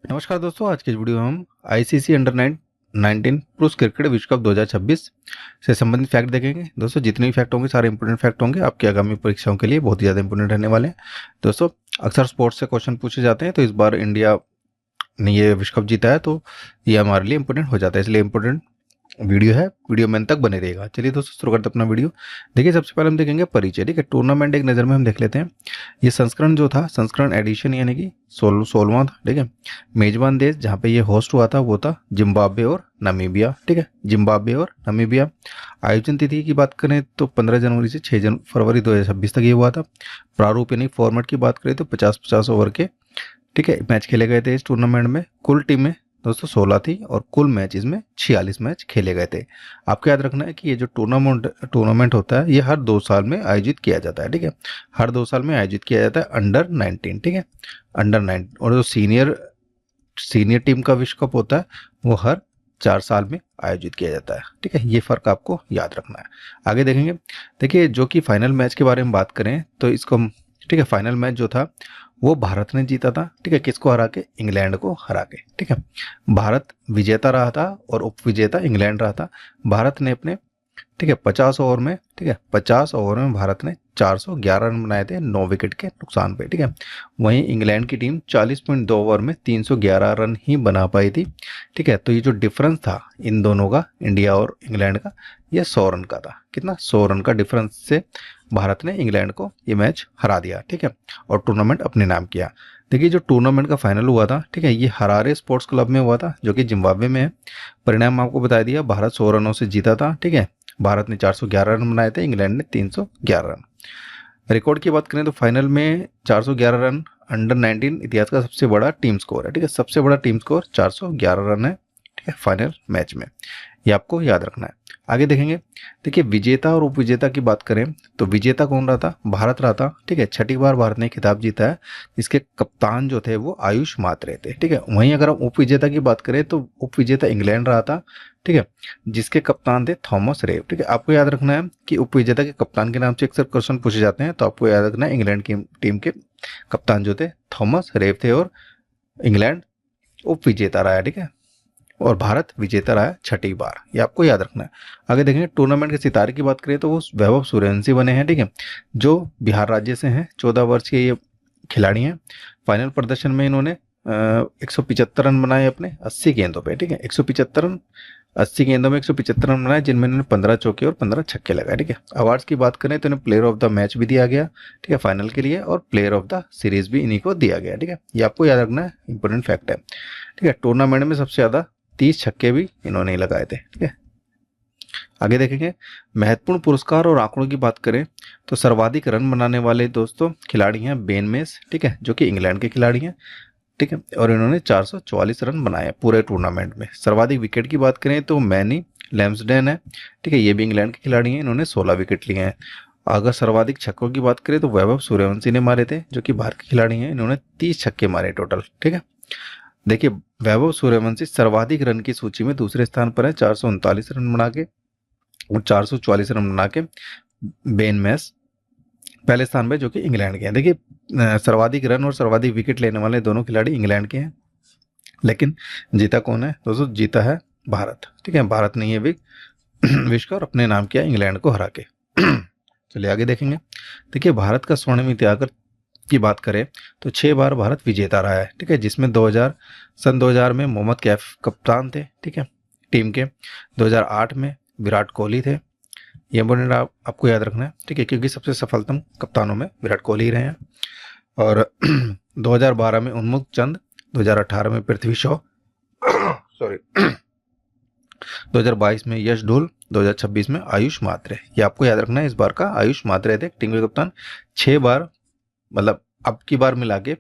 नमस्कार दोस्तों, आज के इस वीडियो में हम आईसीसी अंडर 19 पुरुष क्रिकेट विश्व कप 2026 से संबंधित फैक्ट देखेंगे। दोस्तों, जितने भी फैक्ट होंगे सारे इंपोर्टेंट फैक्ट होंगे, आपकी आगामी परीक्षाओं के लिए बहुत ही ज़्यादा इंपोर्टेंट रहने वाले हैं। दोस्तों, अक्सर स्पोर्ट्स से क्वेश्चन पूछे जाते हैं, तो इस बार इंडिया ने ये विश्व कप जीता है, तो ये हमारे लिए इंपोर्टेंट हो जाता है, इसलिए इंपोर्टेंट वीडियो है। वीडियो में अंत तक बने रहेगा। चलिए दोस्तों, शुरू करते हैं अपना वीडियो। देखिए, सबसे पहले हम देखेंगे परिचय। ठीक है, टूर्नामेंट एक नज़र में हम देख लेते हैं। ये संस्करण जो था, संस्करण एडिशन यानी कि 16वां था। ठीक है, मेजबान देश जहाँ पे ये होस्ट हुआ था वो था जिम्बाब्वे और नामीबिया। ठीक है, जिम्बाब्वे और नामीबिया। आयोजन तिथि की बात करें तो 15 जनवरी से 6 फरवरी 2026 तक ये हुआ था। प्रारूप यानी फॉर्मेट की बात करें तो 50-50 ओवर के, ठीक है, मैच खेले गए थे इस टूर्नामेंट में। कुल टीमें दोस्तों 16 थी और कुल मैच इसमें 46 मैच खेले गए थे। आपको याद रखना है कि ये जो टूर्नामेंट होता है ये हर 2 साल में आयोजित किया जाता है। ठीक है, हर 2 साल में आयोजित किया जाता है अंडर 19। ठीक है, अंडर 9। और जो सीनियर टीम का विश्व कप होता है वो हर 4 साल में आयोजित किया जाता है। ठीक है, ये फर्क आपको याद रखना है। आगे देखेंगे। देखिए, जो कि फाइनल मैच के बारे में बात करें तो इसको हम, ठीक है, फाइनल मैच जो था वो भारत ने जीता था। ठीक है, किसको हरा के? इंग्लैंड को हरा के। ठीक है, भारत विजेता रहा था और उप विजेता इंग्लैंड रहा था। भारत ने अपने, ठीक है, 50 ओवर में, ठीक है, 50 ओवर में भारत ने 411 रन बनाए थे 9 विकेट के नुकसान पे। ठीक है, वहीं इंग्लैंड की टीम 40.2 ओवर में 311 रन ही बना पाई थी। ठीक है, तो ये जो डिफरेंस था इन दोनों का, इंडिया और इंग्लैंड का, ये 100 रन का था। कितना? 100 रन का डिफरेंस से भारत ने इंग्लैंड को ये मैच हरा दिया। ठीक है, और टूर्नामेंट अपने नाम किया। देखिए, जो टूर्नामेंट का फाइनल हुआ था, ठीक है, ये हरारे स्पोर्ट्स क्लब में हुआ था जो कि जिम्बाब्वे में है। परिणाम आपको बता दिया, भारत 100 रनों से जीता था। ठीक है, भारत ने 411 रन बनाए थे, इंग्लैंड ने 311 रन। रिकॉर्ड की बात करें तो फाइनल में 411 रन अंडर 19 इतिहास का सबसे बड़ा टीम स्कोर है। ठीक है, सबसे बड़ा टीम स्कोर 411 रन है। ठीक है, फाइनल मैच में, ये आपको याद रखना है। आगे देखेंगे। देखिए, विजेता और उपविजेता की बात करें तो विजेता कौन रहा था? भारत रहा था। ठीक है, 6ठी बार भारत ने खिताब जीता है। इसके कप्तान जो थे वो आयुष मात्रे थे। ठीक है, वहीं अगर हम उपविजेता की बात करें तो उपविजेता इंग्लैंड रहा था। ठीक है, जिसके कप्तान थे थॉमस रेव। ठीक है, आपको याद रखना है कि उपविजेता के कप्तान के नाम से अक्सर क्वेश्चन पूछे जाते हैं, तो आपको याद रखना है इंग्लैंड की टीम के कप्तान जो थे थॉमस रेव थे और इंग्लैंड उपविजेता रहा है। ठीक है, और भारत विजेता रहा है 6ठी बार, ये आपको याद रखना है। आगे देखेंगे, टूर्नामेंट के सितारे की बात करें तो वो वैभव सूर्यवंशी बने हैं। ठीक है, जो बिहार राज्य से हैं, 14 वर्ष के ये खिलाड़ी हैं। फाइनल प्रदर्शन में इन्होंने 175 रन बनाए अपने 80 गेंदों पे। ठीक है, 175 रन 80 गेंदों में 175 रन बनाए, जिनमें इन्होंने 15 चौके और 15 छक्के लगाए। ठीक है, अवार्ड्स की बात करें तो इन्हें प्लेयर ऑफ द मैच भी दिया गया। ठीक है, फाइनल के लिए, और प्लेयर ऑफ द सीरीज भी इन्हीं को दिया गया। ठीक है, ये आपको याद रखना है, इंपॉर्टेंट फैक्ट है। ठीक है, टूर्नामेंट में सबसे ज़्यादा 30 छक्के भी इन्होंने ही लगाए थे। ठीक है, आगे देखेंगे। महत्वपूर्ण पुरस्कार और आंकड़ों की बात करें तो सर्वाधिक रन बनाने वाले दोस्तों खिलाड़ी हैं बेन मेस। ठीक है, जो कि इंग्लैंड के खिलाड़ी हैं। ठीक है, और इन्होंने 444 रन बनाए पूरे टूर्नामेंट में। सर्वाधिक विकेट की बात करें तो मैनी लैम्सडेन है। ठीक है, ये भी इंग्लैंड के खिलाड़ी हैं, इन्होंने 16 विकेट लिए हैं। अगर सर्वाधिक छक्कों की बात करें तो वैभव सूर्यवंशी ने मारे थे, जो कि भारत के खिलाड़ी हैं, इन्होंने 30 छक्के मारे टोटल। ठीक है, देखिए, वैभव सूर्यवंशी सर्वाधिक रन की सूची में दूसरे स्थान पर है 439 रन बना के, और 444 रन बना के बेन मैस पहले स्थान पे, जो कि इंग्लैंड के हैं। देखिए, सर्वाधिक रन और सर्वाधिक विकेट लेने वाले दोनों खिलाड़ी इंग्लैंड के हैं, लेकिन जीता कौन है दोस्तों? जीता है भारत। ठीक है, भारत ने ये भी विश्व कप अपने नाम किया इंग्लैंड को हरा के। चलिए आगे देखेंगे। देखिए, भारत का स्वर्णिम इतिहास की बात करें तो 6 बार भारत विजेता रहा है। ठीक है, जिसमें 2000 में मोहम्मद कैफ कप्तान थे। ठीक है, टीम के 2008 में विराट कोहली थे। ये इंपॉर्टेंट आपको याद रखना है। ठीक है, क्योंकि सबसे सफलतम कप्तानों में विराट कोहली ही रहे हैं। और 2012 में उन्मुक्त चंद, 2018 में पृथ्वी शॉ, सॉरी, 2022 में यश ढोल, 2026 में आयुष मात्रे। ये आपको याद रखना है, इस बार का आयुष मात्रे थे टीम के कप्तान। 6 बार, मतलब अब की बार मिला के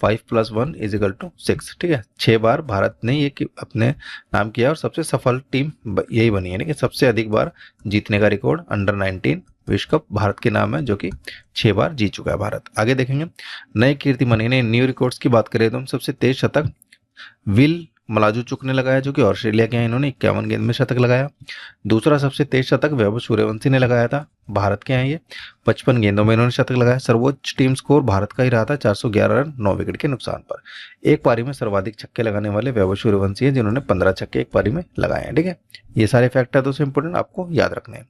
5 + 1 = 6। ठीक है, 6 बार भारत ने ये अपने नाम किया और सबसे सफल टीम यही बनी है। कि सबसे अधिक बार जीतने का रिकॉर्ड अंडर 19 विश्व कप भारत के नाम है, जो कि 6 बार जीत चुका है भारत। आगे देखेंगे। नए कीर्तिमान यानी न्यू रिकॉर्ड्स की बात करें तो हम सबसे तेज शतक विल मलाजू ने लगाया, जो कि ऑस्ट्रेलिया के हैं, इन्होंने 51 गेंद में शतक लगाया। दूसरा सबसे तेज शतक वैभव सूर्यवंशी ने लगाया था, भारत के हैं ये, 55 गेंदों में इन्होंने शतक लगाया। सर्वोच्च टीम स्कोर भारत का ही रहा था, 411 रन 9 विकेट के नुकसान पर। एक पारी में सर्वाधिक छक्के लगाने वाले वैभव सूर्यवंशी हैं, जिन्होंने 15 छक्के एक पारी में लगाए हैं। ठीक है, ये सारे फैक्ट है दोस्तों इंपोर्टेंट, आपको याद रखने हैं।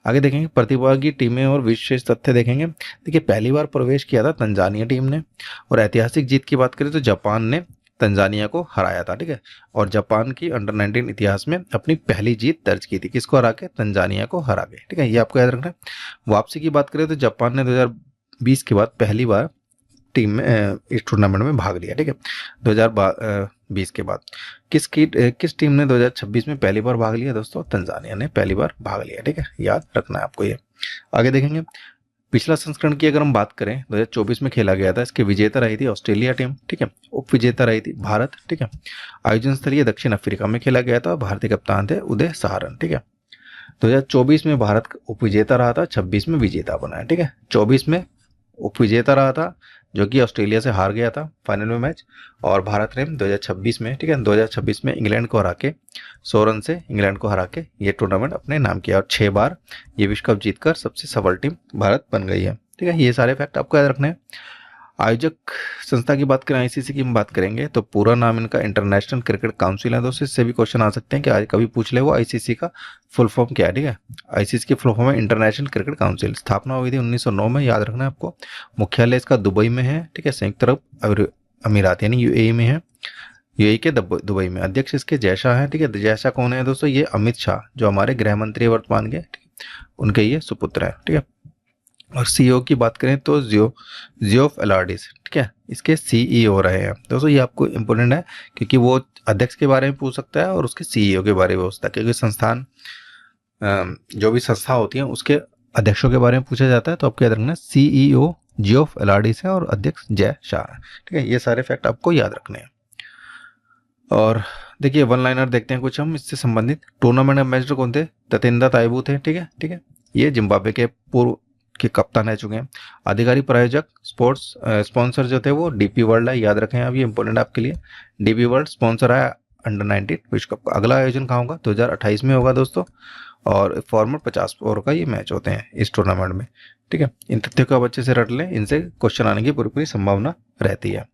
आगे देखेंगे प्रतिभागी टीमें और विशेष तथ्य देखेंगे। देखिए पहली बार प्रवेश किया था तंजानिया टीम ने, और ऐतिहासिक जीत की बात करें तो जापान ने तंजानिया को हराया था। ठीक है, और जापान की अंडर 19 इतिहास में अपनी पहली जीत दर्ज की थी, किसको हरा के? तंजानिया को हरा के। ठीक है, ये आपको याद रखना है। वापसी की बात करें तो जापान ने 2020 के बाद पहली बार टीम में इस टूर्नामेंट में भाग लिया। ठीक है, 2020 के बाद किस टीम ने 2026 में पहली बार भाग लिया? दोस्तों तंजानिया ने पहली बार भाग लिया। ठीक है, याद रखना है आपको ये। आगे देखेंगे पिछला संस्करण की अगर हम बात करें 2024 में खेला गया था, इसके विजेता रही थी ऑस्ट्रेलिया टीम। ठीक है, उप विजेता रही थी भारत। ठीक है, आयोजन स्थलीय दक्षिण अफ्रीका में खेला गया था, भारतीय कप्तान थे उदय सहारन। ठीक है, 2024 में भारत उप विजेता रहा था, 26 में विजेता बना है। ठीक है, 24 में उप विजेता रहा था, जो कि ऑस्ट्रेलिया से हार गया था फाइनल में मैच, और भारत ने 2026 में, ठीक है, 2026 में इंग्लैंड को हरा के 100 रन से इंग्लैंड को हरा के ये टूर्नामेंट अपने नाम किया, और 6 बार ये विश्व कप जीतकर सबसे सफल टीम भारत बन गई है। ठीक है, ये सारे फैक्ट आपको याद रखने हैं। आयोजक संस्था की बात करें, आईसीसी की हम बात करेंगे तो पूरा नाम इनका इंटरनेशनल क्रिकेट काउंसिल है दोस्तों। इससे भी क्वेश्चन आ सकते हैं कि आज कभी पूछ ले वो आईसीसी का फुल फॉर्म क्या है। ठीक है, आईसीसी की फुल फॉर्म है इंटरनेशनल क्रिकेट काउंसिल। स्थापना हुई थी 1909 में, याद रखना है आपको। मुख्यालय इसका दुबई में है। ठीक है, संयुक्त अरब अमीरात यानी यूएई में है, यूएई के दुबई में। अध्यक्ष इसके जय शाह हैं। ठीक है, जय शाह कौन है दोस्तों? ये अमित शाह, जो हमारे गृह मंत्री वर्तमान के, उनके ये सुपुत्र है। ठीक है, और सीईओ की बात करें तो जियोफ एलार्डिस, ठीक है, इसके सीईओ रहे हैं दोस्तों। ये आपको इंपॉर्टेंट है क्योंकि वो अध्यक्ष के बारे में पूछ सकता है और उसके सीईओ के बारे में पूछता है, क्योंकि संस्थान जो भी संस्था होती है उसके अध्यक्षों के बारे में पूछा जाता है। तो आपको याद रखना सीईओ जियोफ एलार्डिस है और अध्यक्ष जय शाह है। ठीक है, ये सारे फैक्ट आपको याद रखने हैं। और देखिए वन लाइनर देखते हैं कुछ हम इससे संबंधित। टूर्नामेंट एम्बेसडर कौन थे? ततेंद्र ताइबू थे। ठीक है, ये जिम्बाब्वे के पूर्व के कप्तान रह चुके हैं। आधिकारिक प्रायोजक स्पोर्ट्स स्पॉन्सर जो थे वो डीपी वर्ल्ड है, याद रखें आप, ये इंपॉर्टेंट आपके लिए। डीपी वर्ल्ड स्पॉन्सर है अंडर 19 विश्व कप का। अगला आयोजन कहाँ होगा? 2028 में होगा दोस्तों, और फॉर्मेट 50 ओवर का ये मैच होते हैं इस टूर्नामेंट में। ठीक है, इन तथ्यों को आप अच्छे से रट लें, इनसे क्वेश्चन आने की पूरी संभावना रहती है।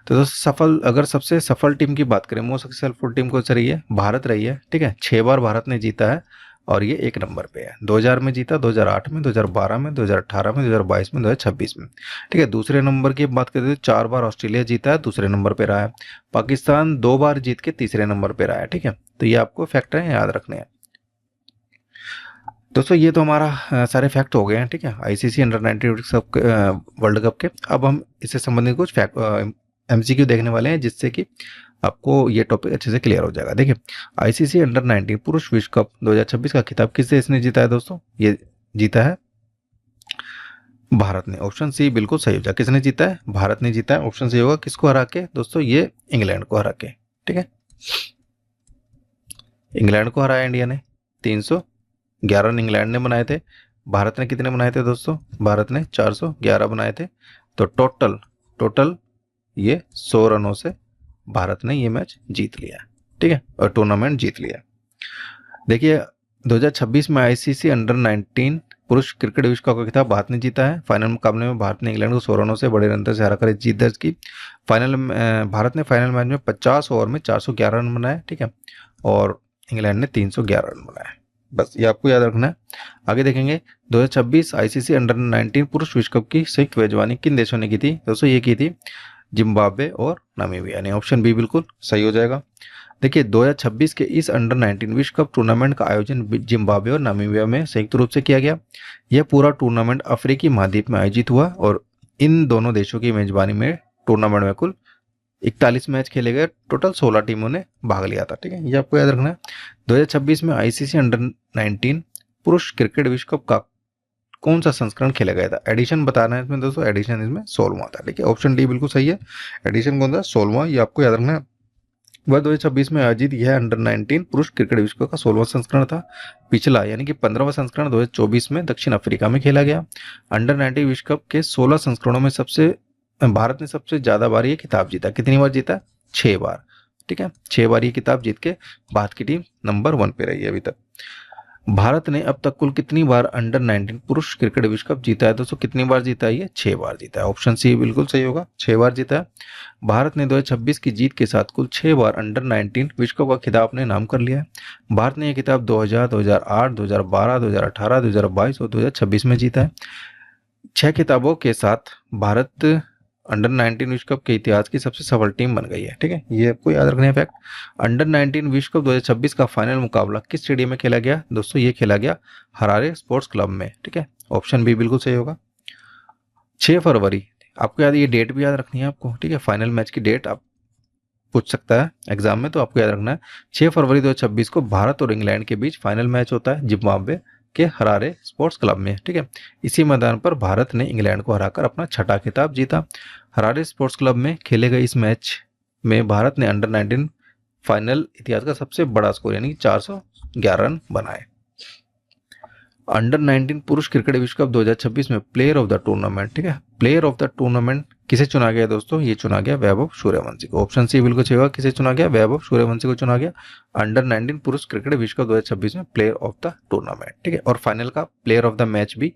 तो दोस्तों अगर सबसे सफल टीम की बात करें, मोस्ट सक्सेसफुल टीम कौन सी रही है? भारत रही है। ठीक है, 6 बार भारत ने जीता है और ये 1 नंबर पे है। 2000 में जीता, 2008 में, 2012 में, 2018 में, 2022 में, 2026 में। ठीक है, दूसरे नंबर की बात करें तो 4 बार ऑस्ट्रेलिया जीता है, दूसरे नंबर पे रहा है। पाकिस्तान 2 बार जीत के तीसरे नंबर पे रहा है। ठीक है, तो ये आपको फैक्ट है याद रखने हैं दोस्तों। ये तो हमारा सारे फैक्ट हो गए हैं। ठीक है, आईसीसी अंडर 19 वर्ल्ड कप के। अब हम इससे संबंधित कुछ फैक्ट एमसीक्यू देखने वाले हैं, जिससे कि आपको ये टॉपिक अच्छे से क्लियर हो जाएगा। देखिए आईसीसी अंडर 19 पुरुष विश्व कप 2026 का खिताब किससे इसने जीता है दोस्तों? ये जीता है भारत ने। ऑप्शन सी बिल्कुल सही हो जाए। किसने जीता है? भारत ने जीता है। ऑप्शन सी होगा। किसको हरा के दोस्तों? ये इंग्लैंड को हरा के। ठीक है, इंग्लैंड को हराया इंडिया ने। 311 रन इंग्लैंड ने बनाए थे। भारत ने कितने बनाए थे दोस्तों? भारत ने 411 बनाए थे। तो टोटल ये 100 रनों से भारत ने ये मैच जीत लिया। ठीक है, और टूर्नामेंट जीत लिया। देखिए 2026 में आईसीसी अंडर 19 पुरुष क्रिकेट विश्व कप का खिताब भारत ने जीता है। फाइनल मुकाबले में भारत ने इंग्लैंड को 100 रनों से बड़े अंतर से हराकर जीत दर्ज की। भारत ने फाइनल मैच में 50 ओवर में 411 रन बनाए। ठीक है, और इंग्लैंड ने 311 रन बनाए। बस ये आपको याद रखना है। आगे देखेंगे 2026 आईसीसी अंडर 19 पुरुष विश्व कप की संयुक्त मेजबानी किन देशों ने की थी दोस्तों? ये की थी जिम्बाब्वे और नामीबिया ने। ऑप्शन बी बिल्कुल सही हो जाएगा। देखिए 2026 के इस अंडर 19 विश्व कप टूर्नामेंट का आयोजन जिम्बाब्वे और नामीबिया में संयुक्त रूप से किया गया। यह पूरा टूर्नामेंट अफ्रीकी महाद्वीप में आयोजित हुआ और इन दोनों देशों की मेजबानी में टूर्नामेंट में कुल 41 मैच खेले गए। टोटल 16 टीमों ने भाग लिया था। ठीक है, ये आपको याद रखना है। 2026 में आईसीसी अंडर 19 पुरुष क्रिकेट विश्व कप का कौन सा संस्करण खेला गया था? एडिशन बताना है इसमें दोस्तों। एडिशन इसमें 16वां था। ठीक है, ऑप्शन डी बिल्कुल सही है। एडिशन कौन था? 16वां। ये आपको याद रखना है। वह 2026 में आयोजित यह अंडर 19 पुरुष क्रिकेट विश्व कप का 16वां संस्करण था। पिछला यानी कि 15वां संस्करण 2024 में दक्षिण अफ्रीका में खेला गया। अंडर 19 विश्व कप के 16 संस्करणों में भारत ने सबसे ज्यादा बार ये खिताब जीता। कितनी बार जीता? 6 बार। ठीक है, 6 बार ये खिताब जीत के भारत की टीम नंबर 1 पे रही है अभी तक। भारत ने अब तक कुल कितनी बार अंडर 19 पुरुष क्रिकेट विश्व कप जीता है दोस्तों? कितनी बार जीता है? ये 6 बार जीता है। ऑप्शन सी बिल्कुल सही होगा, 6 बार जीता है। भारत ने 2026 की जीत के साथ कुल 6 बार अंडर 19 विश्व कप का खिताब अपने नाम कर लिया है। भारत ने यह खिताब 2000, 2008, 2012, 2018, 2022 और 2026 में जीता है। 6 खिताबों के साथ भारत अंडर 19 विश्व कप के इतिहास की सबसे सफल टीम बन गई है। ठीक है, ये आपको याद रखना है फैक्ट। अंडर 19 विश्व कप 2026 का फाइनल मुकाबला किस स्टेडियम में खेला गया दोस्तों? ये खेला गया हरारे स्पोर्ट्स क्लब में। ठीक है, ऑप्शन बी बिल्कुल सही होगा। 6 फरवरी, आपको याद, ये डेट भी याद रखनी है आपको। ठीक है, फाइनल मैच की डेट आप पूछ सकता है एग्जाम में, तो आपको याद रखना है 6 फरवरी 2026 को भारत और इंग्लैंड के बीच फाइनल मैच होता है जिम्बाब्वे के हरारे स्पोर्ट्स क्लब में। ठीक है, इसी मैदान पर भारत ने इंग्लैंड को हराकर अपना 6ठा खिताब जीता। हरारे स्पोर्ट्स क्लब में खेले गए इस मैच में भारत ने अंडर 19 फाइनल इतिहास का सबसे बड़ा स्कोर यानी 411 रन बनाए। अंडर 19 पुरुष क्रिकेट विश्व कप 2026 में प्लेयर ऑफ द टूर्नामेंट, ठीक है, प्लेयर ऑफ द टूर्नामेंट किसे चुना गया दोस्तों? ये चुना गया वैभव सूर्यवंशी को। ऑप्शन सी बिल्कुल सही होगा, किसे चुना गया? वैभव सूर्यवंशी को चुना गया अंडर 19 पुरुष क्रिकेट विश्व कप 2026 में प्लेयर ऑफ द टूर्नामेंट। ठीक है, और फाइनल का प्लेयर ऑफ द मैच भी,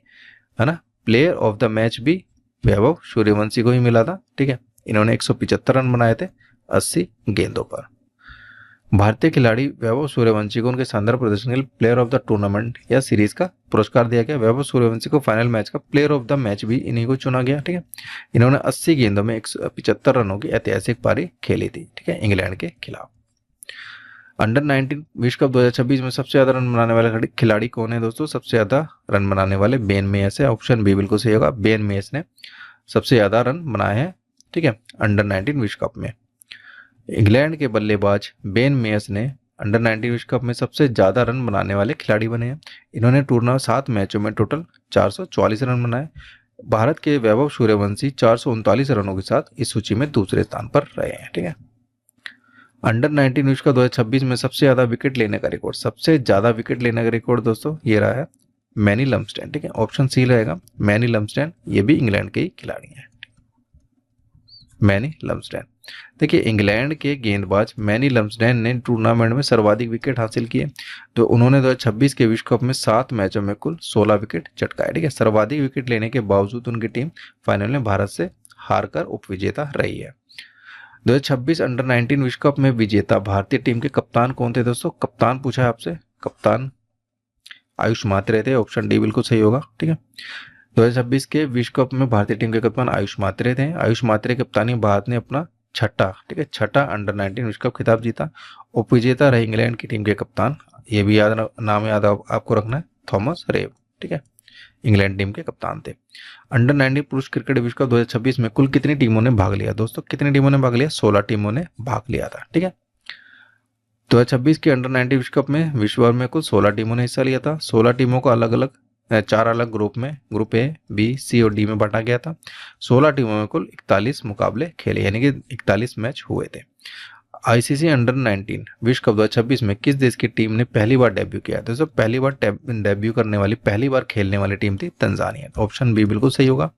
है ना, प्लेयर ऑफ द मैच भी वैभव सूर्यवंशी को ही मिला था। ठीक है, इन्होंने 175 रन बनाए थे 80 गेंदों पर। भारतीय खिलाड़ी वैभव सूर्यवंशी को उनके शानदार प्रदर्शन के लिए प्लेयर ऑफ द टूर्नामेंट या सीरीज का पुरस्कार दिया गया। वैभव सूर्यवंशी को फाइनल मैच का प्लेयर ऑफ द मैच भी इन्हीं को चुना गया। ठीक है, इन्होंने 80 गेंदों में 175 रनों की ऐतिहासिक पारी खेली थी। ठीक है, इंग्लैंड के खिलाफ। अंडर 19 विश्व कप 2026 में सबसे ज्यादा रन बनाने वाले खिलाड़ी कौन है दोस्तों? सबसे ज्यादा रन बनाने वाले बेन मेयस है। ऑप्शन बी बिल्कुल सही होगा, बेन मेयस ने सबसे ज्यादा रन बनाए हैं। ठीक है, अंडर 19 विश्व कप में। इंग्लैंड के बल्लेबाज बेन मेयस ने अंडर 19 विश्व कप में सबसे ज्यादा रन बनाने वाले खिलाड़ी बने हैं। इन्होंने टूर्नामेंट 7 मैचों में टोटल 444 रन बनाए। भारत के वैभव सूर्यवंशी 439 रनों के साथ इस सूची में दूसरे स्थान पर रहे हैं। ठीक है, अंडर 19 विश्व कप 2026 में सबसे ज्यादा विकेट लेने का रिकॉर्ड, सबसे ज्यादा विकेट लेने का रिकॉर्ड दोस्तों ये रहा है मैनी लम्सडेन। ठीक है, ऑप्शन सी रहेगा मैनी लम्सडेन, ये भी इंग्लैंड के ही खिलाड़ी हैं। मैनी लम्सडेन, देखिए इंग्लैंड के गेंदबाज मैनी लम्सडेन ने टूर्नामेंट में सर्वाधिक विकेट हासिल किए। तो उन्होंने 2026 के विश्व कप में 7 मैचों में कुल 16 विकेट चटकाए। ठीक है, सर्वाधिक विकेट लेने के बावजूद उनकी टीम फाइनल में भारत से हारकर उपविजेता रही है। 2026 अंडर 19 विश्व कप में विजेता भारतीय टीम के कप्तान कौन थे दोस्तों? कप्तान पूछा है आपसे, कप्तान आयुष मात्रे थे। ऑप्शन डी बिल्कुल सही होगा। ठीक है, 2026 के विश्व कप में भारतीय टीम के कप्तान आयुष मात्रे थे। आयुष मात्रे के कप्तानी भारत ने अपना 6ठा, ठीक है, 6ठा अंडर 19 विश्व कप खिताब जीता। उपविजेता रहे इंग्लैंड की टीम के कप्तान, ये भी याद, नाम याद आपको रखना है, थॉमस रेव। ठीक है, इंग्लैंड टीम के कप्तान थे। अंडर 19 पुरुष क्रिकेट विश्व कप 2026 में कुल कितनी टीमों ने भाग लिया दोस्तों? कितनी टीमों ने भाग लिया? 16 टीमों ने भाग लिया था। ठीक है, 2026 के अंडर 19 विश्व कप में विश्व भर में कुल 16 टीमों ने हिस्सा लिया था। 16 टीमों को अलग अलग 4 अलग ग्रुप में, ग्रुप ए, बी, सी और डी में बांटा गया था। 16 टीमों में कुल 41 मुकाबले खेले यानी कि 41 मैच हुए थे। आईसीसी अंडर 19 विश्व कप 2026 में किस देश की टीम ने पहली बार डेब्यू किया? दोस्तों पहली बार डेब्यू करने वाली, पहली बार खेलने वाली टीम थी तंजानिया। ऑप्शन बी बिल्कुल सही होगा।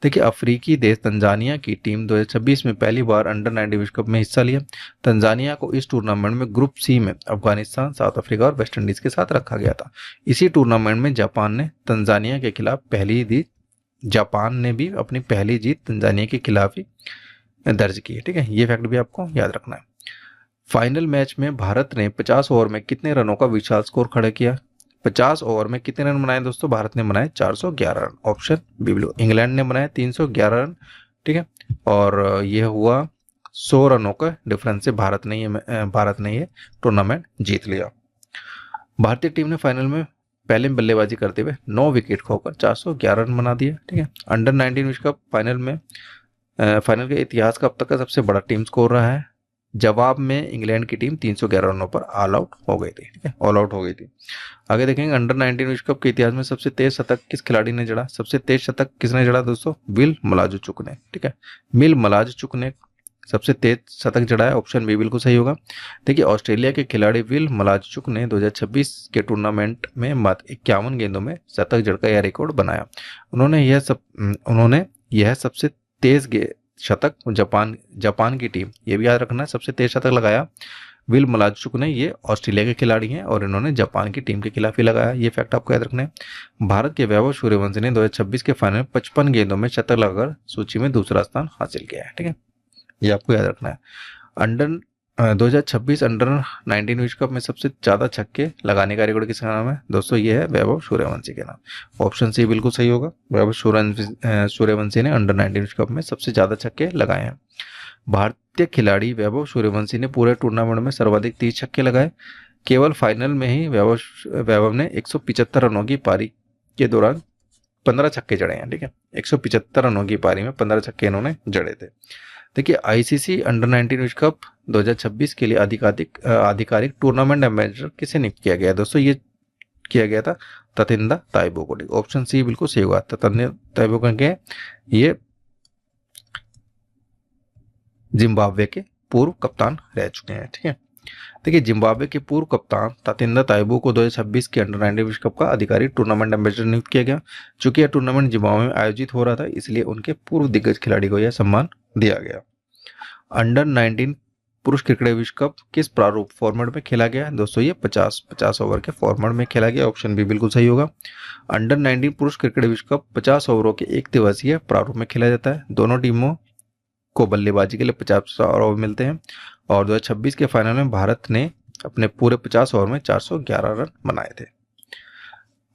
देखिए अफ्रीकी देश तंजानिया की टीम 2026 में पहली बार अंडर 19 विश्व कप में हिस्सा लिया। तंजानिया को इस टूर्नामेंट में ग्रुप सी में अफगानिस्तान, साउथ अफ्रीका और वेस्ट इंडीज के साथ रखा गया था। इसी टूर्नामेंट में जापान ने तंजानिया के खिलाफ जापान ने भी अपनी पहली जीत तंजानिया के खिलाफ ही दर्ज की है। ठीक है, ये फैक्ट भी आपको याद रखना है। फाइनल मैच में भारत ने 50 ओवर में कितने रनों का विशाल स्कोर खड़ा किया? 50 ओवर में कितने रन बनाए दोस्तों? भारत ने बनाए 411 रन। ऑप्शन बी बिल्कुल, इंग्लैंड ने बनाए 311 रन। ठीक है, और यह हुआ 100 रनों का डिफरेंस से भारत ने ये टूर्नामेंट जीत लिया। भारतीय टीम ने फाइनल में पहले बल्लेबाजी करते हुए 9 विकेट खोकर 411 रन बना दिया। ठीक है, अंडर 19 विश्व कप फाइनल के इतिहास का अब तक का सबसे बड़ा टीम स्कोर रहा है। जवाब में इंग्लैंड की टीम 311 रनों पर ऑल आउट हो गई थी। ठीक है, ऑल आउट हो गई थी। आगे देखेंगे अंडर 19 विश्व कप के इतिहास में सबसे तेज शतक किस खिलाड़ी ने जड़ा? सबसे तेज शतक किसने जड़ा दोस्तों? विल मलाजुचुक ने। ठीक है, विल मलाजुचुक ने सबसे तेज शतक जड़ा है। ऑप्शन बी बिल्कुल सही होगा। देखिए ऑस्ट्रेलिया के खिलाड़ी विल मलाजुचुक ने 2026 के टूर्नामेंट में मात्र 51 गेंदों में शतक जड़कर यह रिकॉर्ड बनाया। उन्होंने यह सबसे तेज शतक। जापान की टीम, ये भी याद रखना है, सबसे तेज शतक लगाया विल मलाचुक ने। ये ऑस्ट्रेलिया के खिलाड़ी हैं और इन्होंने जापान की टीम के खिलाफ ही लगाया, ये फैक्ट आपको याद रखना है। भारत के वैभव सूर्यवंशी ने 2026 के फाइनल में 55 गेंदों में शतक लगाकर सूची में दूसरा स्थान हासिल किया है। ठीक है, ये आपको याद रखना है। अंडर 2026 अंडर 19 विश्व कप में सबसे ज्यादा छक्के लगाने का रिकॉर्ड किसका नाम है दोस्तों? ये है वैभव सूर्यवंशी के नाम। ऑप्शन सी बिल्कुल सही होगा। वैभव सूर्यवंशी ने अंडर 19 विश्व कप में सबसे ज्यादा छक्के लगाए हैं। भारतीय खिलाड़ी वैभव सूर्यवंशी ने पूरे टूर्नामेंट में सर्वाधिक 30 छक्के लगाए। केवल फाइनल में ही वैभव ने 175 रनों की पारी के दौरान 15 छक्के जड़े हैं। ठीक है, 175 रनों की पारी में 15 छक्के इन्होंने जड़े थे। देखिए, आईसीसी अंडर 19 विश्व कप 2026 के लिए आधिकारिक टूर्नामेंट एम्बेसडर किसे नियुक्त किया गया दोस्तों? ये किया गया था ततिंदा ताइबो को। ऑप्शन सी बिल्कुल सही होगा। ततिंदा ताइबो के ये जिम्बाब्वे के पूर्व कप्तान रह चुके हैं। ठीक है, देखिए, जिम्बाब्वे के पूर्व कप्तान ततिंदा ताइबो को 2026 के अंडर 19 विश्व कप का आधिकारिक टूर्नामेंट एम्बेसडर नियुक्त किया गया। चूंकि यह टूर्नामेंट जिम्बाब्वे में आयोजित हो रहा था, इसलिए उनके पूर्व दिग्गज खिलाड़ी को यह सम्मान दिया गया। अंडर 19 पुरुष क्रिकेट विश्व कप किस प्रारूप फॉर्मेट में खेला गया है दोस्तों? ये 50 ओवर के फॉर्मेट में खेला गया। ऑप्शन बी बिल्कुल सही होगा। अंडर 19 पुरुष क्रिकेट विश्व कप 50 ओवरों के एक दिवसीय प्रारूप में खेला जाता है। दोनों टीमों को बल्लेबाजी के लिए 50 ओवर मिलते हैं और 2026 के फाइनल में भारत ने अपने पूरे 50 ओवर में 411 रन बनाए थे।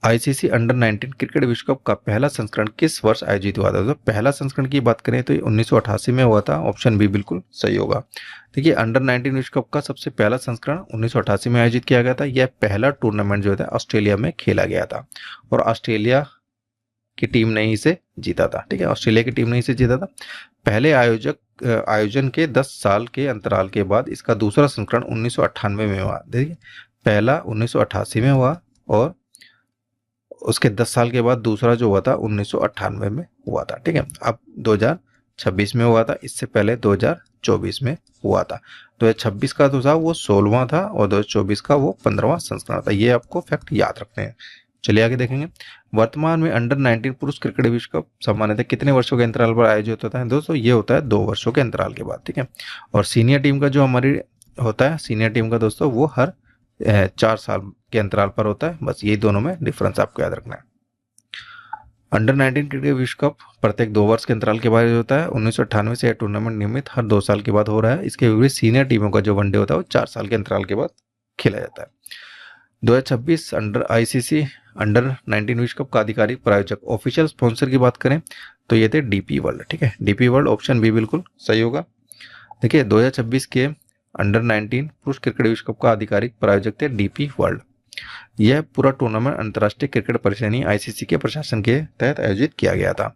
आईसीसी अंडर 19 क्रिकेट विश्व कप का पहला संस्करण किस वर्ष आयोजित हुआ था? तो पहला संस्करण की बात करें तो 1988 में हुआ था। ऑप्शन बी बिल्कुल सही होगा। देखिए, अंडर 19 विश्व कप का सबसे पहला संस्करण 1988 में आयोजित किया गया था। यह पहला टूर्नामेंट जो था ऑस्ट्रेलिया में खेला गया था और ऑस्ट्रेलिया की टीम ने इसे जीता था। ठीक है, ऑस्ट्रेलिया की टीम ने इसे जीता था। पहले आयोजन के 10 साल के अंतराल के बाद इसका दूसरा संस्करण 1998 में हुआ। देखिए, पहला 1988 में हुआ और उसके 10 साल के बाद दूसरा जो हुआ था 1998 में हुआ था। ठीक है, अब 2026 में हुआ था, इससे पहले 2024 में हुआ था। 2026 का जो था वो 16वां था और 2024 का वो 15वां संस्करण था। ये आपको फैक्ट याद रखने हैं। चलिए आगे देखेंगे। वर्तमान में अंडर 19 पुरुष क्रिकेट विश्व कप सामान्यतः कितने वर्षों के अंतराल पर आयोजित होता है दोस्तों? ये होता है 2 वर्षों के अंतराल के बाद। ठीक है, और सीनियर टीम का जो हमारी होता है, सीनियर टीम का दोस्तों वो हर 4 साल के अंतराल पर होता है। बस यही दोनों में डिफरेंस आपको याद रखना है। अंडर 19 क्रिकेट विश्व कप प्रत्येक 2 वर्ष के अंतराल के बाद होता है। 1998 से यह टूर्नामेंट नियमित हर 2 साल के बाद हो रहा है। इसके विपरीत सीनियर टीमों का जो वनडे होता है वो 4 साल के अंतराल के बाद खेला जाता है। 2026 अंडर आईसीसी अंडर 19 विश्व कप का आधिकारिक प्रायोजक ऑफिशियल स्पॉन्सर की बात करें तो ये थे डीपी वर्ल्ड। ठीक है, डीपी वर्ल्ड। ऑप्शन बी बिल्कुल सही होगा। देखिए, 2026 के अंडर 19 पुरुष क्रिकेट विश्व कप का आधिकारिक प्रायोजक थे डीपी वर्ल्ड। यह पूरा टूर्नामेंट अंतर्राष्ट्रीय क्रिकेट परिषद आईसीसी के प्रशासन के तहत आयोजित किया गया था।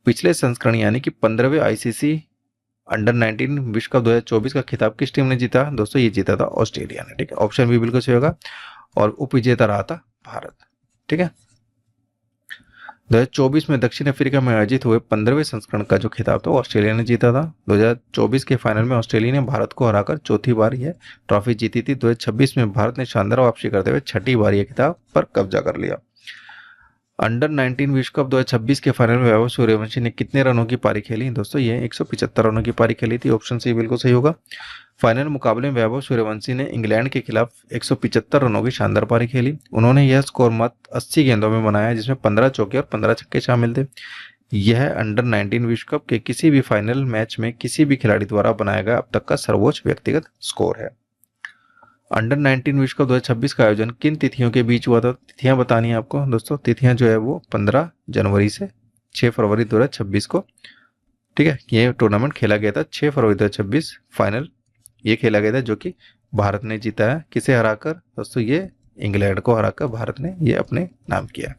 पिछले संस्करण यानी कि 15वें आईसीसी अंडर 19 विश्व कप 2024 का खिताब किस टीम ने जीता दोस्तों? ये जीता था ऑस्ट्रेलिया ने। ठीक है, ऑप्शन बी बिल्कुल सही होगा और उपविजेता रहा था भारत। ठीक है, 2024 में दक्षिण अफ्रीका में आयोजित हुए 15वें संस्करण का जो खिताब था ऑस्ट्रेलिया ने जीता था। 2024 के फाइनल में ऑस्ट्रेलिया ने भारत को हराकर चौथी बार यह ट्रॉफी जीती थी। 2026 में भारत ने शानदार वापसी करते हुए छठी बार यह खिताब पर कब्जा कर लिया। अंडर 19 विश्व कप 2026 के फाइनल में वैभव सूर्यवंशी ने कितने रनों की पारी खेली दोस्तों? ये 175 रनों की पारी खेली थी। ऑप्शन सी बिल्कुल सही होगा। फाइनल मुकाबले में वैभव सूर्यवंशी ने इंग्लैंड के खिलाफ 175 रनों की शानदार पारी खेली। उन्होंने यह स्कोर मात्र 80 गेंदों में बनाया, जिसमें 15 चौके और 15 छक्के शामिल थे। यह अंडर 19 विश्व कप के किसी भी फाइनल मैच में किसी भी खिलाड़ी द्वारा बनाया गया अब तक का सर्वोच्च व्यक्तिगत स्कोर है। अंडर 19 विश्व कप 2026 का आयोजन किन तिथियों के बीच हुआ था? तिथियां बतानी है आपको दोस्तों। तिथियां जो है वो 15 जनवरी से 6 फरवरी 2026 को। ठीक है, ये टूर्नामेंट खेला गया था 6 फरवरी 2026। फाइनल ये खेला गया था जो कि भारत ने जीता है। किसे हराकर दोस्तों? ये इंग्लैंड को हराकर भारत ने ये अपने नाम किया।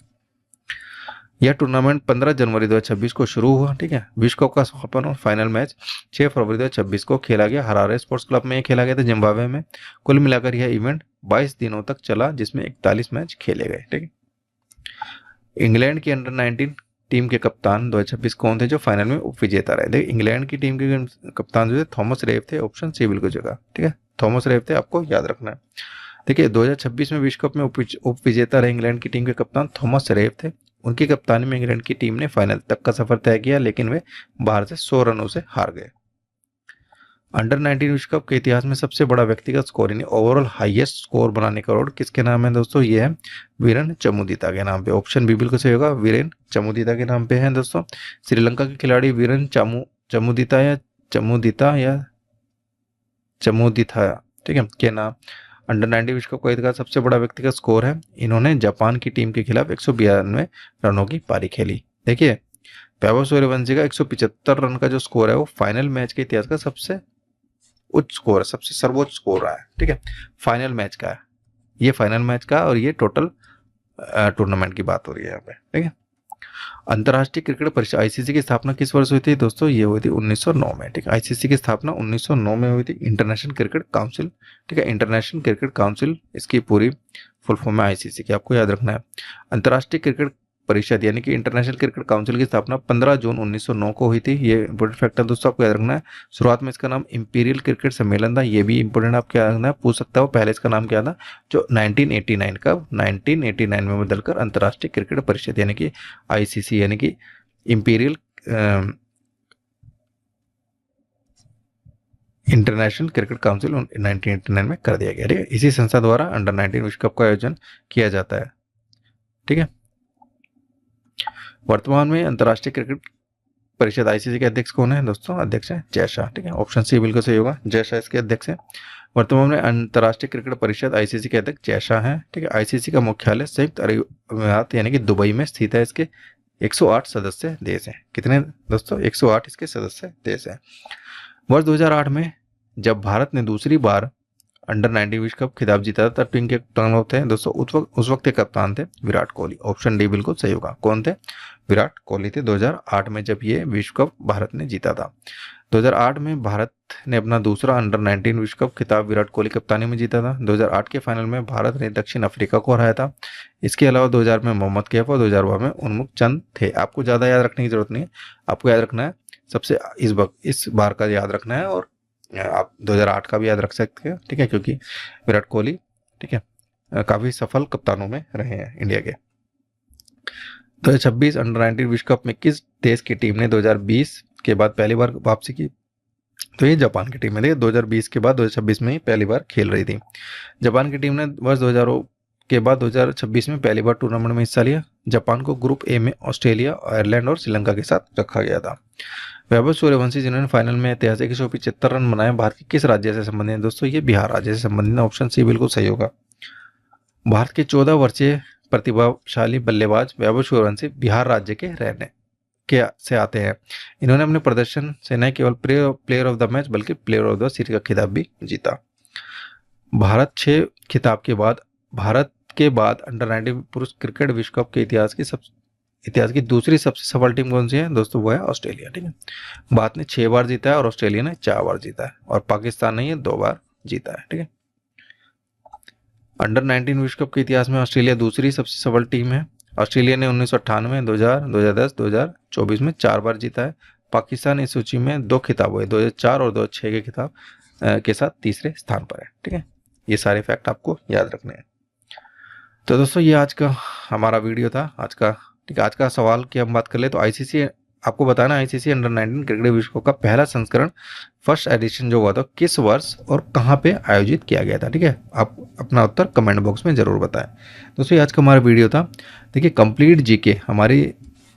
यह टूर्नामेंट 15 जनवरी 2026 को शुरू हुआ। ठीक है, विश्व कप का समापन और फाइनल मैच 6 फरवरी 2026 को खेला गया। हरारे स्पोर्ट्स क्लब में खेला गया था जिम्बाब्वे में। कुल मिलाकर यह इवेंट 22 दिनों तक चला, जिसमें 41 मैच खेले गए। ठीक है, इंग्लैंड की अंडर 19 टीम के कप्तान 2026 कौन थे जो फाइनल में उपविजेता रहे? देखिए, इंग्लैंड की टीम के कप्तान जो थे थॉमस रेव थे। ऑप्शन सी बिल्कुल जगह। ठीक है, थॉमस रेव थे, आपको याद रखना है। देखिए, 2026 में विश्व कप में उपविजेता रहे इंग्लैंड की टीम के कप्तान थॉमस रेव थे। उनकी कप्तानी में इंग्लैंड की टीम ने फाइनल तक का सफर तय किया, लेकिन वे बाहर से 100 रनों से हार गए। अंडर 19 विश्व कप के इतिहास में सबसे बड़ा व्यक्तिगत स्कोर यानी ओवरऑल हाईएस्ट स्कोर बनाने का रिकॉर्ड किसके नाम है दोस्तों? ये है वीरेन चमुदिता के नाम पे। ऑप्शन बी बिल्कुल सही होगा, वीरेन चमुदिता के नाम पे है दोस्तों। श्रीलंका के खिलाड़ी वीरेन चमुदिता या चमुदिथा, ठीक है, के नाम अंडर 19 विश्व कप का सबसे बड़ा व्यक्तिगत स्कोर है। इन्होंने जापान की टीम के खिलाफ 192 रनों की पारी खेली। देखिए, वैभव सूर्यवंशी का 175 रन का जो स्कोर है वो फाइनल मैच के इतिहास का सबसे उच्च स्कोर है, सबसे सर्वोच्च स्कोर रहा है, ठीक है, फाइनल मैच का है ये, फाइनल मैच का, और ये टोटल टूर्नामेंट की बात हो रही है यहाँ पे, ठीक है। अंतर्राष्ट्रीय क्रिकेट परिषद आईसीसी की स्थापना किस वर्ष हुई थी दोस्तों? ये हुई थी 1909 में, ठीक है। आईसीसी की स्थापना 1909 में हुई थी। इंटरनेशनल क्रिकेट काउंसिल, ठीक है, इंटरनेशनल क्रिकेट काउंसिल इसकी पूरी फुल फॉर्म है आईसीसी की, आपको याद रखना है। अंतर्राष्ट्रीय क्रिकेट परिषद यानी कि इंटरनेशनल क्रिकेट काउंसिल की स्थापना 15 जून 1909 को हुई थी। ये इंपॉर्टेंट फैक्ट है दोस्तों, आपको याद रखना है। शुरुआत में इसका नाम इंपीरियल क्रिकेट सम्मेलन था, ये भी इंपॉर्टेंट आपको याद रखना है, पूछ सकता है वो पहले इसका नाम क्या था, जो 1989 में बदलकर अंतर्राष्ट्रीय क्रिकेट परिषद यानी कि आईसीसी यानी कि इंपीरियल इंटरनेशनल क्रिकेट काउंसिल 1989 में कर दिया गया, ठीक है। इसी संस्था द्वारा अंडर 19 विश्व कप का आयोजन किया जाता है, ठीक है। वर्तमान में अंतर्राष्ट्रीय क्रिकेट परिषद आईसीसी के अध्यक्ष कौन है दोस्तों? अध्यक्ष है जय शाह, ठीक है। ऑप्शन सी बिल्कुल सही होगा, जय शाह इसके अध्यक्ष है। वर्तमान में अंतर्राष्ट्रीय क्रिकेट परिषद आईसीसी के अध्यक्ष जय शाह हैं, ठीक है। आईसीसी का मुख्यालय संयुक्त अरब अमीरात यानी कि दुबई में स्थित है। इसके 108 सदस्य देश हैं। कितने दोस्तों? 108 इसके सदस्य देश हैं। वर्ष 2008 में जब भारत ने दूसरी बार अंडर 19 विश्व कप खिताब जीता था, तब टीम के कप्तान होते हैं दोस्तों, उस वक्त के कप्तान थे विराट कोहली। ऑप्शन डी बिल्कुल सही होगा। कौन थे? विराट कोहली थे 2008 में, जब ये विश्व कप भारत ने जीता था। 2008 में भारत ने अपना दूसरा अंडर 19 विश्व कप खिताब विराट कोहली कप्तानी में जीता था। 2008 के फाइनल में भारत ने दक्षिण अफ्रीका को हराया था। इसके अलावा 2000 में मोहम्मद कैफ और 2012 में उन्मुक्त चंद थे। आपको ज़्यादा याद रखने की जरूरत नहीं है, आपको याद रखना है सबसे इस बार का याद रखना है, और आप 2008 का भी याद रख सकते हैं, ठीक है, क्योंकि विराट कोहली, ठीक है, काफ़ी सफल कप्तानों में रहे हैं इंडिया के। 2026 अंडर 19 विश्व कप में किस देश की टीम ने 2020 के बाद पहली बार वापसी की? तो ये जापान की टीम है। देखिए, 2020 के बाद 2026 में ही पहली बार खेल रही थी। जापान की टीम ने वर्ष 2000 के बाद 2026 में पहली बार टूर्नामेंट में हिस्सा लिया। जापान को ग्रुप ए में ऑस्ट्रेलिया, आयरलैंड और श्रीलंका के साथ रखा गया था। वैभव सूर्यवंशी जिन्होंने फाइनल में ऐतिहासिक 175 रन बनाए, भारत के किस राज्य से संबंधित हैं दोस्तों? ये बिहार राज्य से संबंधित है। ऑप्शन सी बिल्कुल सही होगा। भारत के 14 वर्षीय प्रतिभाशाली बल्लेबाज वैभव सूर्यवंशी बिहार राज्य के रहने के से आते हैं। इन्होंने अपने प्रदर्शन से न केवल प्लेयर ऑफ द मैच बल्कि प्लेयर ऑफ द सीरीज का खिताब भी जीता। भारत 6 खिताब के बाद अंडर 19 पुरुष क्रिकेट विश्व कप के इतिहास की दूसरी सबसे सफल टीम कौन सी है दोस्तों? वो है ऑस्ट्रेलिया, ठीक है। भारत ने 6 बार जीता है और ऑस्ट्रेलिया ने 4 बार जीता है, और पाकिस्तान ने 2 बार जीता है, ठीक है। अंडर 19 विश्व कप के इतिहास में ऑस्ट्रेलिया दूसरी सबसे सफल टीम है। ऑस्ट्रेलिया ने 1998, 2000, 2010, 2024 में 4 बार जीता है। पाकिस्तान इस सूची में 2 खिताब हुए, 2004 और 2006 के खिताब के साथ तीसरे स्थान पर है, ठीक है। ये सारे फैक्ट आपको याद रखने हैं। तो दोस्तों, ये आज का हमारा वीडियो था, आज का, ठीक है। आज का सवाल की हम बात कर ले तो आईसीसी, आपको बताना आईसीसी अंडर 19 क्रिकेट विश्व कप का पहला संस्करण फर्स्ट एडिशन जो हुआ था किस वर्ष और कहां पे आयोजित किया गया था, ठीक है। आप अपना उत्तर कमेंट बॉक्स में जरूर बताएं। दोस्तों, आज का हमारा वीडियो था। देखिए, कंप्लीट जीके हमारी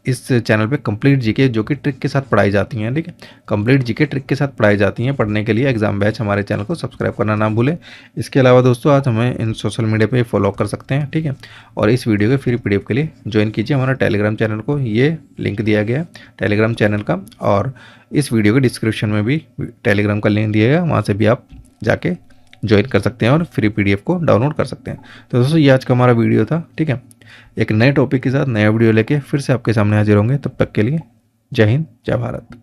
इस चैनल पे कंप्लीट जीके जो कि ट्रिक के साथ पढ़ाई जाती हैं, ठीक है। कंप्लीट जीके ट्रिक के साथ पढ़ाई जाती हैं। पढ़ने के लिए एग्जाम बैच हमारे चैनल को सब्सक्राइब करना ना भूलें। इसके अलावा दोस्तों, आज हमें इन सोशल मीडिया पे फॉलो कर सकते हैं, ठीक है। और इस वीडियो के फ्री पीडीएफ के लिए ज्वाइन कीजिए हमारा टेलीग्राम चैनल को, ये लिंक दिया गया है टेलीग्राम चैनल का, और इस वीडियो के डिस्क्रिप्शन में भी टेलीग्राम का लिंक दिया गया, वहाँ से भी आप जाके ज्वाइन कर सकते हैं और फ्री पीडीएफ को डाउनलोड कर सकते हैं। तो दोस्तों, ये आज का हमारा वीडियो था, ठीक है। एक नए टॉपिक के साथ नया वीडियो लेके फिर से आपके सामने हाजिर होंगे। तब तक के लिए जय हिंद, जय भारत।